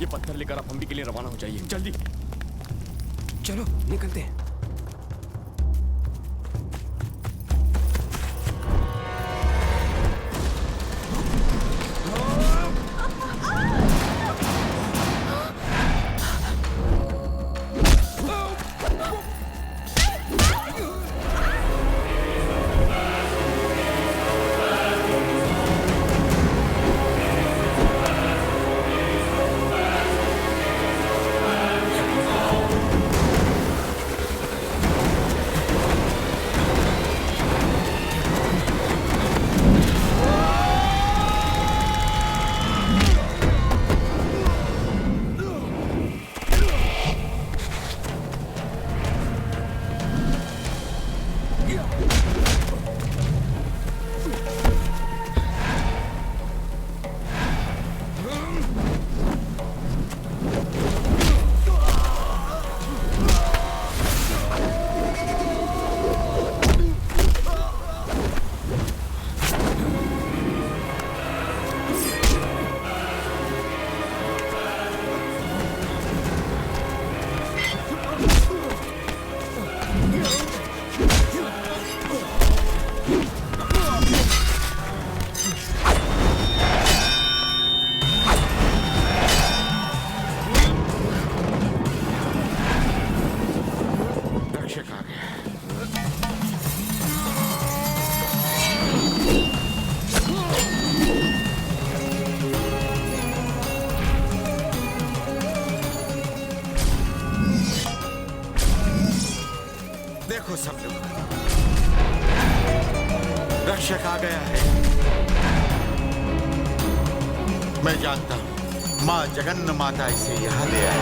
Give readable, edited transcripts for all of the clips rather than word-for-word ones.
ये पत्थर लेकर आप हम्पी के लिए रवाना हो जाइए, जल्दी। चलो निकलते हैं। देखो सब लोग, रक्षक आ गया है। मैं जानता हूं मां जगन्न माता इसे यहां ले आई।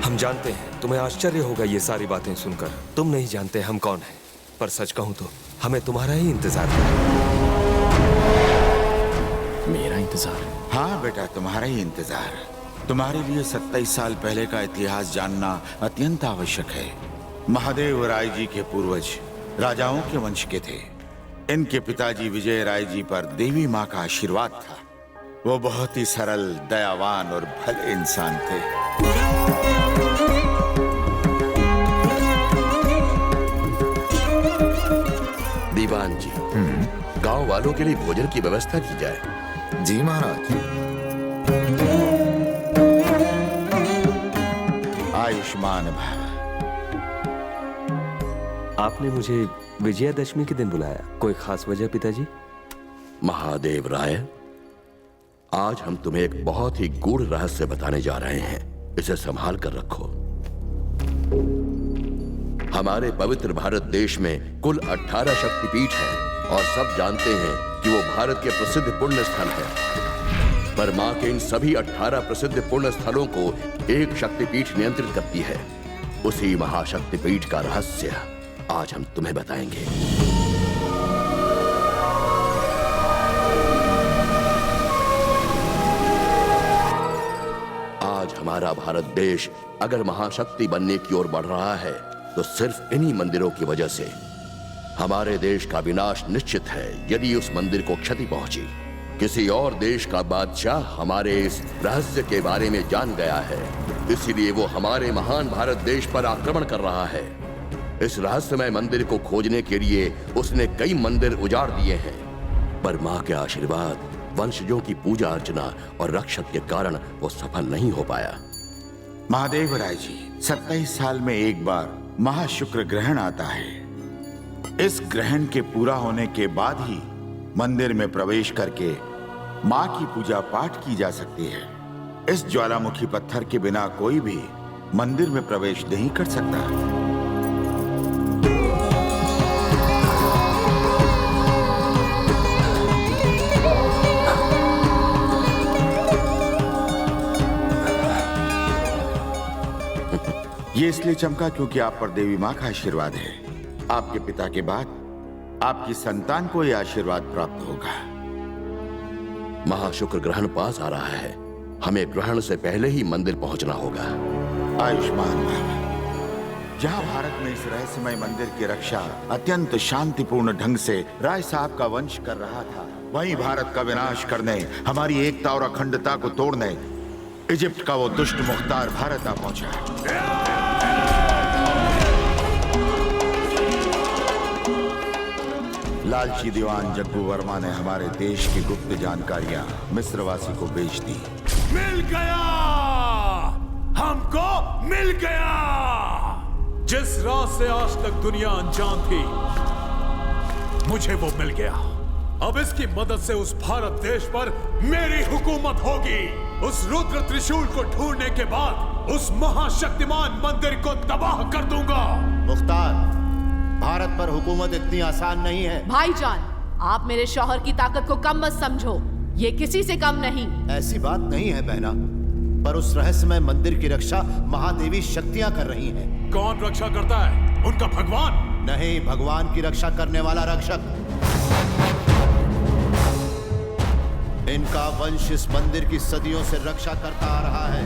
हम जानते हैं तुम्हें आश्चर्य होगा ये सारी बातें सुनकर। तुम नहीं जानते हम कौन हैं, पर सच कहूं तो हमें तुम्हारा ही इंतजार है। मेरा इंतजार? हाँ बेटा, तुम्हारा ही इंतजार। तुम्हारे लिए 27 साल पहले का इतिहास जानना अत्यंत आवश्यक है। महादेव राय जी के पूर्वज राजाओं के वंश के थे। इनके पिताजी विजय राय जी पर देवी माँ का आशीर्वाद था। वो बहुत ही सरल, दयावान और भले इंसान थे। दीवान जी, गांव वालों के लिए भोजन की व्यवस्था की जाए। जी महाराज। आयुष्मान भव। आपने मुझे विजयादशमी के दिन बुलाया, कोई खास वजह पिताजी? महादेव राय, आज हम तुम्हें एक बहुत ही गूढ़ रहस्य बताने जा रहे हैं। इसे संभाल कर रखो। हमारे पवित्र भारत देश में कुल 18 शक्तिपीठ हैं और सब जानते हैं कि वो भारत के प्रसिद्ध पुण्य स्थल है। पर मां के इन सभी 18 प्रसिद्ध पुण्य स्थलों को एक शक्तिपीठ नियंत्रित करती है। उसी महाशक्तिपीठ का रहस्य आज हम तुम्हें बताएंगे। आज हमारा भारत देश अगर महाशक्ति बनने की ओर बढ़ रहा है तो सिर्फ इन्हीं मंदिरों की वजह से। हमारे देश का विनाश निश्चित है यदि उस मंदिर को क्षति पहुंची। किसी और देश का बादशाह हमारे इस रहस्य के बारे में जान गया है, इसलिए वो हमारे महान भारत देश पर आक्रमण कर रहा है। इस रहस्यमय मंदिर को खोजने के लिए उसने कई मंदिर उजाड़ दिए हैं, पर मां के आशीर्वाद, वंशजों की पूजा अर्चना और रक्षक के कारण वो सफल नहीं हो पाया। महादेव राय जी, 27 साल में एक बार महाशुक्र ग्रहण आता है। इस ग्रहण के पूरा होने के बाद ही मंदिर में प्रवेश करके मां की पूजा पाठ की जा सकती है। इस ज्वालामुखी पत्थर के बिना कोई भी मंदिर में प्रवेश नहीं कर सकता। ये इसलिए चमका क्योंकि आप पर देवी माँ का आशीर्वाद है। आपके पिता के बाद आपकी संतान को यह आशीर्वाद प्राप्त होगा। महाशुक्र ग्रहण पास आ रहा है, हमें ग्रहण से पहले ही मंदिर पहुंचना होगा। आयुष्मान भव। जहां भारत में इस रहस्यमय मंदिर की रक्षा अत्यंत शांतिपूर्ण ढंग से राय साहब का वंश कर रहा था, वहीं भारत का विनाश करने, हमारी एकता और अखंडता को तोड़ने इजिप्ट का वो दुष्ट मुख्तार भारत आ पहुंचा। लालची दीवान जग्गू वर्मा ने हमारे देश की गुप्त जानकारियां मिस्रवासी को बेच दी। मिल गया, हमको मिल गया। जिस राज से आज तक दुनिया अनजान थी, मुझे वो मिल गया। अब इसकी मदद से उस भारत देश पर मेरी हुकूमत होगी। उस रुद्र त्रिशूल को ढूंढने के बाद उस महाशक्तिमान मंदिर को तबाह कर दूंगा। मुख्तार, भारत पर हुकूमत इतनी आसान नहीं है। भाईजान, आप मेरे शौहर की ताकत को कम मत समझो, ये किसी से कम नहीं। ऐसी बात नहीं है बहना, पर उस रहस्यमय मंदिर की रक्षा महादेवी शक्तियां कर रही हैं। कौन रक्षा करता है? उनका भगवान? नहीं, भगवान की रक्षा करने वाला रक्षक। इनका वंश इस मंदिर की सदियों से रक्षा करता आ रहा है।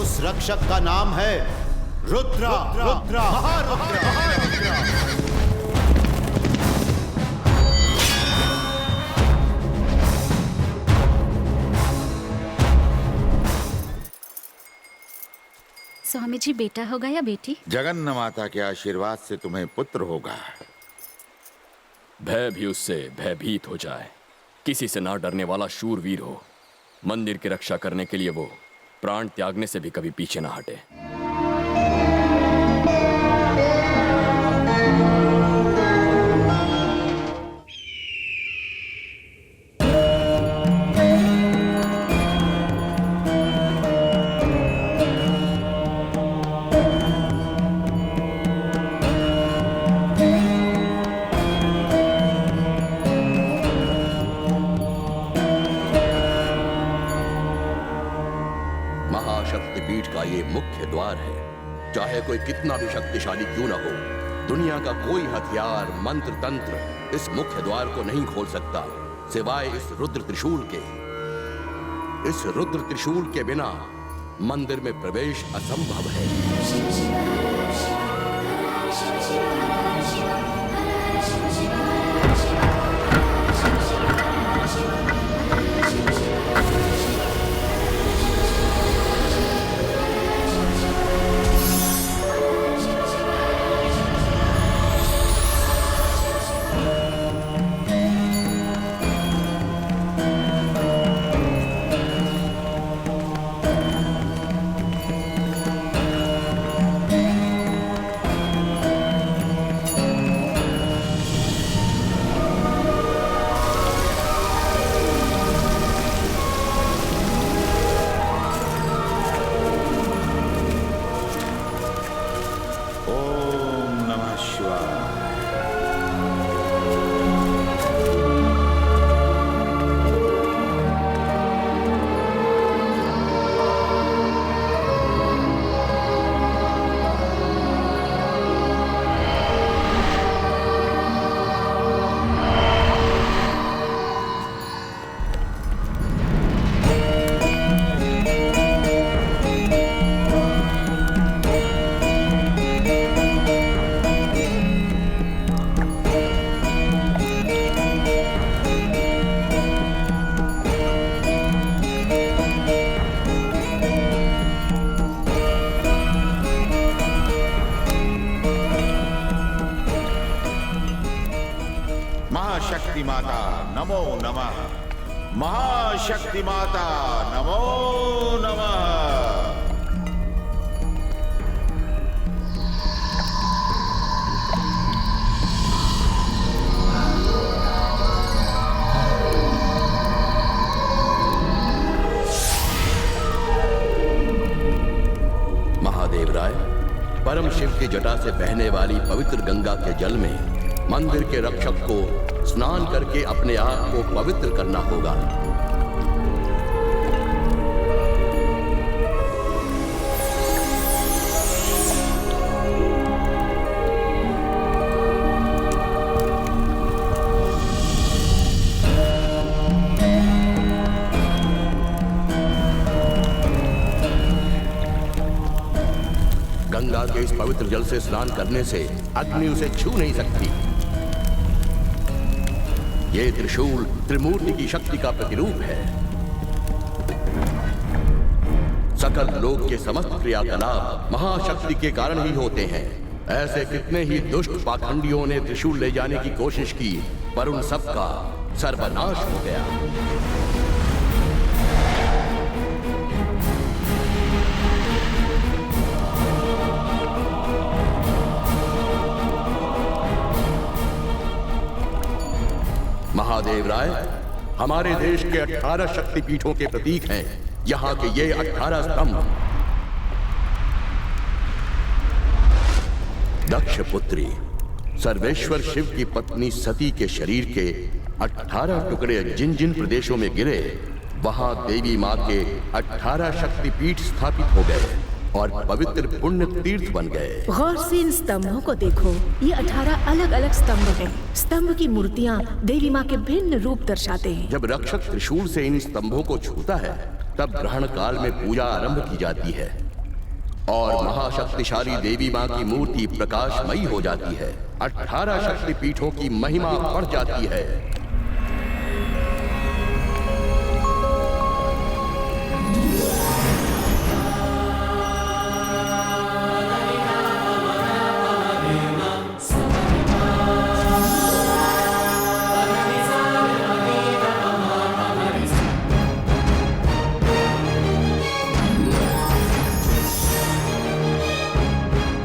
उस रक्षक का नाम है रुद्रा, रुद्रा, महारुद्रा। स्वामी जी, बेटा होगा या बेटी? जगन्न माता के आशीर्वाद से तुम्हें पुत्र होगा। भय भी उससे भयभीत हो जाए, किसी से ना डरने वाला शूरवीर हो, मंदिर की रक्षा करने के लिए वो प्राण त्यागने से भी कभी पीछे ना हटे। महाशक्तिपीठ का ये मुख्य द्वार है। चाहे कोई कितना भी शक्तिशाली क्यों न हो, दुनिया का कोई हथियार, मंत्र, तंत्र इस मुख्य द्वार को नहीं खोल सकता, सिवाय इस रुद्र त्रिशूल के। इस रुद्र त्रिशूल के बिना मंदिर में प्रवेश असंभव है। महाशक्ति माता नमो नमः। महाशक्ति माता नमो नमः। महादेव राय, परम शिव की जटा से बहने वाली पवित्र गंगा के जल में मंदिर के रक्षक को स्नान करके अपने आप को पवित्र करना होगा। गंगा के इस पवित्र जल से स्नान करने से अग्नि उसे छू नहीं सकती। ये त्रिशूल त्रिमूर्ति की शक्ति का प्रतिरूप है। सकल लोक के समस्त क्रियाकलाप महाशक्ति के कारण ही होते हैं। ऐसे कितने ही दुष्ट पाखंडियों ने त्रिशूल ले जाने की कोशिश की, पर उन सबका सर्वनाश हो गया। महादेव राय हमारे देश के 18 शक्तिपीठों के प्रतीक हैं। यहाँ के ये 18 स्तंभ दक्ष पुत्री सर्वेश्वर शिव की पत्नी सती के शरीर के 18 टुकड़े जिन जिन प्रदेशों में गिरे, वहां देवी मां के 18 शक्तिपीठ स्थापित हो गए और पवित्र पुण्य तीर्थ बन गए। गौर से इन स्तंभों को देखो, ये 18 अलग अलग स्तंभ हैं। स्तंभ की मूर्तियां देवी माँ के भिन्न रूप दर्शाते हैं। जब रक्षक त्रिशूल से इन स्तंभों को छूता है, तब ग्रहण काल में पूजा आरंभ की जाती है और महाशक्तिशाली देवी माँ की मूर्ति प्रकाशमयी हो जाती है। 18 शक्तिपीठों की महिमा बढ़ जाती है।